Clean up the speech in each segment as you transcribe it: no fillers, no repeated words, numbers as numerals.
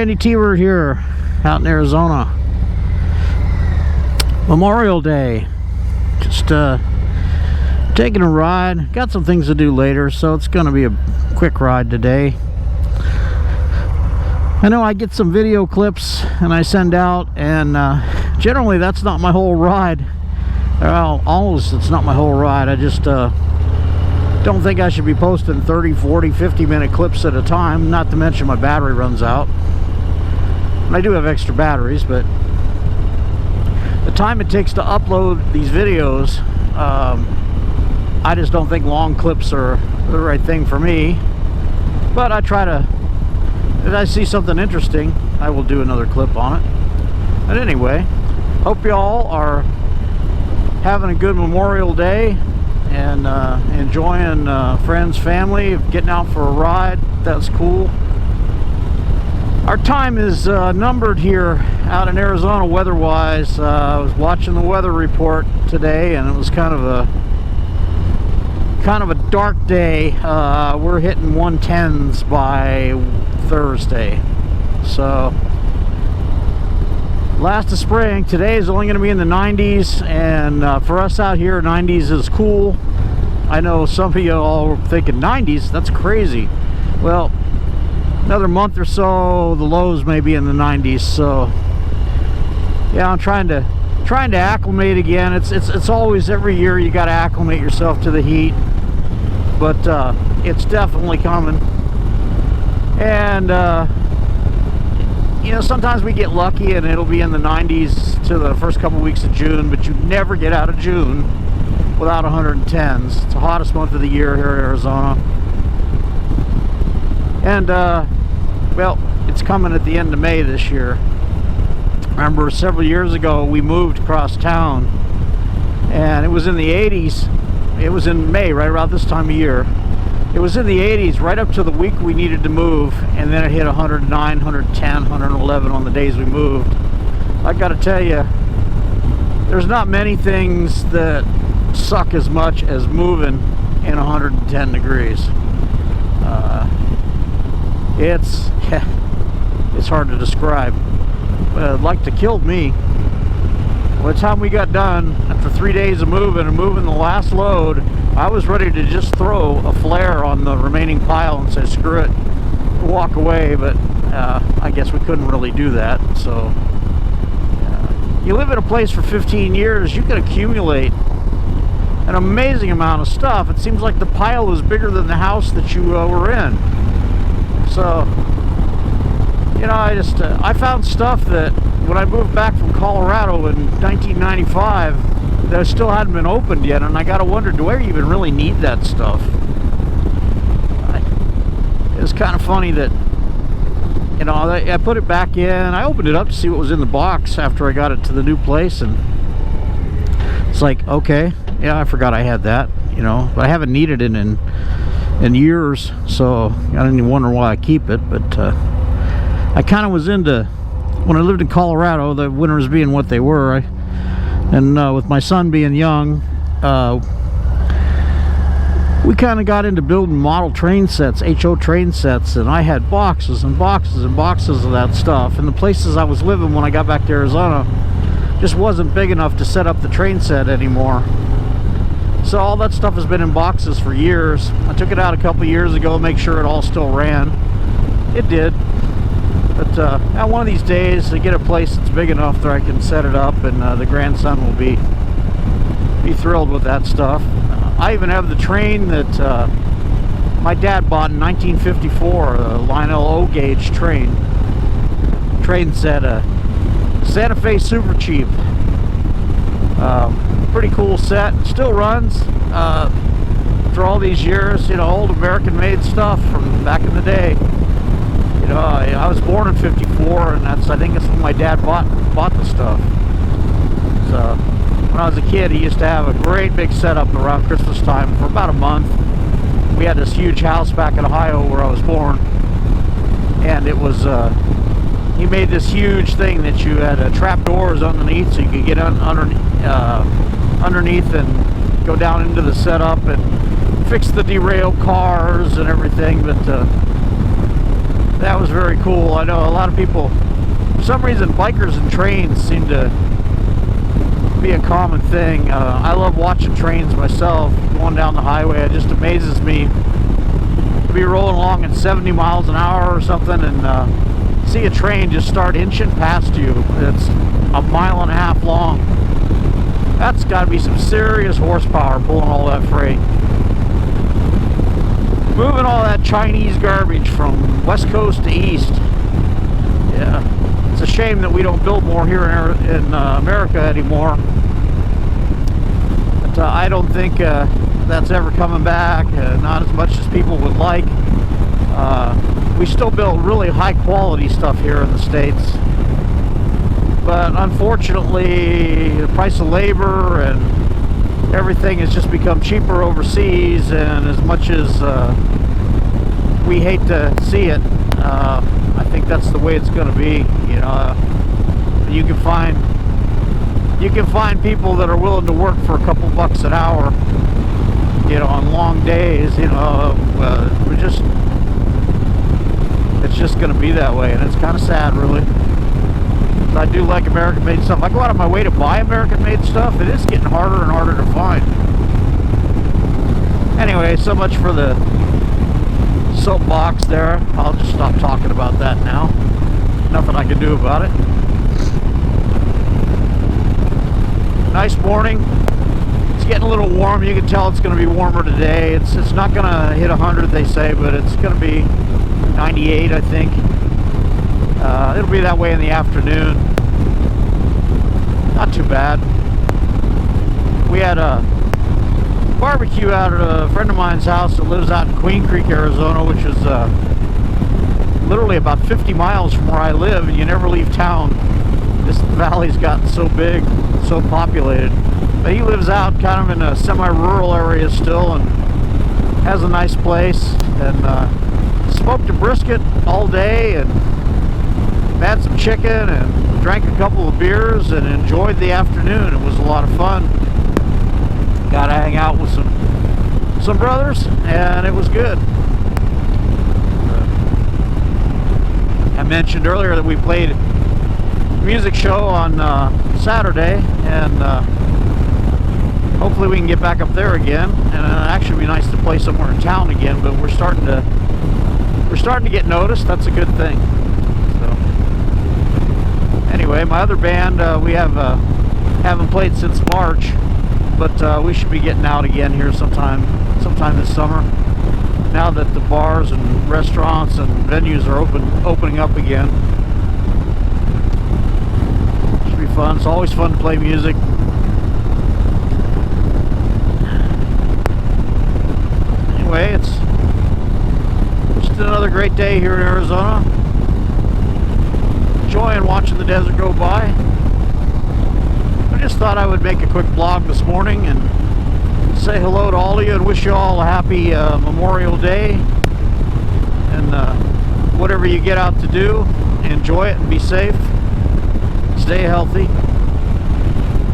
Randy T-Word here out in Arizona. Memorial Day. Just taking a ride. Got some things to do later, so it's going to be a quick ride today. I know I get some video clips and I send out, and generally that's not my whole ride. Well, almost it's not my whole ride. I just don't think I should be posting 30, 40, 50-minute clips at a time, not to mention my battery runs out. And I do have extra batteries, but the time it takes to upload these videos, I just don't think long clips are the right thing for me. But I try to, if I see something interesting, I will do another clip on it. But anyway, hope y'all are having a good Memorial Day and enjoying friends, family, getting out for a ride. That's cool. Our time is numbered here out in Arizona weather-wise. I was watching the weather report today, and it was kind of a dark day. We're hitting 110s by Thursday. So last of spring. Today is only going to be in the 90s, and for us out here, 90s is cool. I know some of you all are thinking 90s, that's crazy. Well, another month or so, the lows may be in the 90s. So yeah, I'm trying to acclimate again. It's always, every year you got to acclimate yourself to the heat, but it's definitely coming. And you know, sometimes we get lucky and it'll be in the 90s to the first couple weeks of June, but you never get out of June without 110s. It's the hottest month of the year here in Arizona. And well, it's coming at the end of May this year. Remember, several years ago we moved across town, and it was in the 80s. It was in May, right around this time of year. It was in the 80s right up to the week we needed to move, and then it hit 109, 110, 111 on the days we moved. I gotta tell you, there's not many things that suck as much as moving in 110 degrees. It's hard to describe. But like to killed me. By the time we got done, after 3 days of moving and moving the last load, I was ready to just throw a flare on the remaining pile and say screw it, walk away. But I guess we couldn't really do that. So you live in a place for 15 years, you can accumulate an amazing amount of stuff. It seems like the pile is bigger than the house that you were in. So you know, I found stuff that when I moved back from Colorado in 1995 that still hadn't been opened yet, and I gotta wonder, do I even really need that stuff? It was kind of funny that, you know, I put it back in. I opened it up to see what was in the box after I got it to the new place, and it's like, okay, yeah, I forgot I had that, you know, but I haven't needed it in years, so I don't even wonder why I keep it. But I kind of was into, when I lived in Colorado, the winters being what they were, and with my son being young, we kind of got into building model train sets, HO train sets, and I had boxes and boxes and boxes of that stuff. And the places I was living when I got back to Arizona just wasn't big enough to set up the train set anymore. So all that stuff has been in boxes for years. I took it out a couple years ago to make sure it all still ran. It did. But one of these days, I get a place that's big enough that I can set it up, and the grandson will be thrilled with that stuff. I even have the train that my dad bought in 1954, a Lionel O-gauge train set, a Santa Fe Super Cheap. Pretty cool set. Still runs after all these years. You know, old American-made stuff from back in the day. You know, I was born in '54, and I think that's when my dad bought the stuff. So when I was a kid, he used to have a great big setup around Christmas time for about a month. We had this huge house back in Ohio where I was born, and it was he made this huge thing that you had trap doors underneath, so you could get underneath and go down into the setup and fix the derailed cars and everything. But that was very cool. I know a lot of people, for some reason, bikers and trains seem to be a common thing. I love watching trains myself, going down the highway. It just amazes me to be rolling along at 70 miles an hour or something and see a train just start inching past you. It's a mile and a half long. That's got to be some serious horsepower pulling all that freight. Moving all that Chinese garbage from west coast to east. Yeah, it's a shame that we don't build more here in America anymore. But I don't think that's ever coming back, not as much as people would like. We still build really high quality stuff here in the States. But unfortunately, the price of labor and everything has just become cheaper overseas, and as much as we hate to see it, I think that's the way it's going to be. You know, you can find people that are willing to work for a couple bucks an hour, you know, on long days. You know, it's just going to be that way, and it's kind of sad, really. I do like American-made stuff. I go out of my way to buy American-made stuff. It is getting harder and harder to find. Anyway, so much for the soapbox there. I'll just stop talking about that now. Nothing I can do about it. Nice morning. It's getting a little warm. You can tell it's going to be warmer today. It's not going to hit 100, they say, but it's going to be 98, I think. It'll be that way in the afternoon. Not too bad. We had a barbecue out at a friend of mine's house that lives out in Queen Creek, Arizona, which is literally about 50 miles from where I live, and you never leave town. This valley's gotten so big, so populated. But he lives out kind of in a semi-rural area still, and has a nice place, and smoked a brisket all day, and had some chicken and drank a couple of beers and enjoyed the afternoon. It was a lot of fun. Got to hang out with some brothers, and it was good. I mentioned earlier that we played a music show on Saturday, and hopefully we can get back up there again. And actually, it'd be nice to play somewhere in town again. But we're starting to get noticed. That's a good thing. Anyway, my other band, we haven't played since March, but we should be getting out again here sometime this summer. Now that the bars and restaurants and venues are opening up again, should be fun. It's always fun to play music. Anyway, it's just another great day here in Arizona. Enjoying watching the desert go by. I just thought I would make a quick vlog this morning and say hello to all of you and wish you all a happy Memorial Day. And whatever you get out to do, enjoy it and be safe. Stay healthy.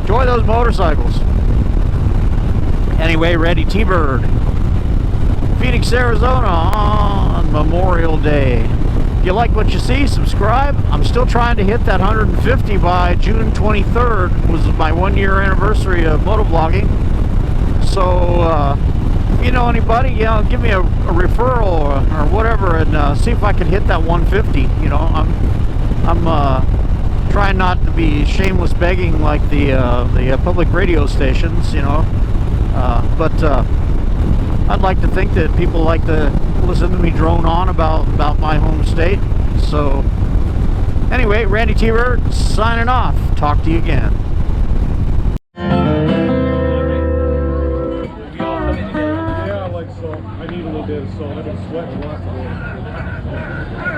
Enjoy those motorcycles. Anyway, Randy T-Bird, Phoenix, Arizona on Memorial Day. If you like what you see, subscribe. I'm still trying to hit that 150 by June 23rd. Was my 1-year anniversary of motovlogging. So if you know anybody, you know, give me a referral or whatever, and see if I can hit that 150. You know, I'm trying not to be shameless begging like the public radio stations. You know, but I'd like to think that people like to listen to me drone on about my home state. So anyway, Randy T-Bird signing off. Talk to you again. Yeah, I like salt. I need a little bit of salt. I've been sweating lots of it.